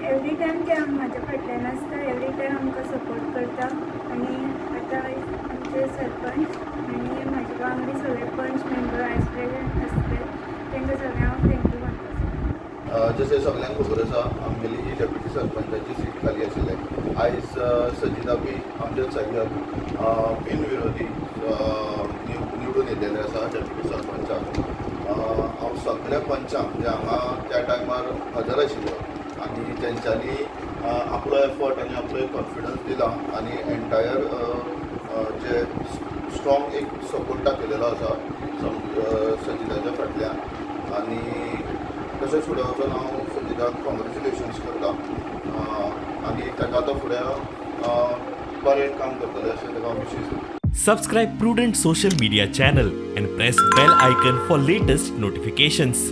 Every time ते म्हाज्या फाटल्यान आसता, एवरी टायम आमकां सपोर्ट करता आनी आतां आमचे सरपंच आनी म्हाजे वांगडी सगळे पंच मेंबर वायस प्रेसिडेंट आसले तांकां सगळ्यांक हांव थँक्यू म्हणटा. जशें सगळ्यांक खबर आसा आमगेली ही डेप्युटी सरपंचाची सीट खाली आशिल्ले. आयज सजिता बी आमच्या जाग्यार बिनविरोधी निवडून येयलेले आसा डेप्युटी सरपंचाक. हांव सगळ्या पंचांक जे हांगा त्या टायमार हजर आशिल्ले आनी तेंच्यांनी आपलो एफर्ट आनी आपलो एक कॉन्फिडन्स दिला आनी एन्टायर जे स्ट्रॉंग एक सपोर्ट दाखयलेलो आसा सजिताच्या फाटल्यान आनी तशेंच फुडें वचून हांव सजिताक कॉंग्रेच्युलेशन्स करता आनी ताका आतां फुडें बरें काम करतलें अशें ताका हांव विशीस करता. Subscribe Prudent social media channel and press bell icon for latest notifications.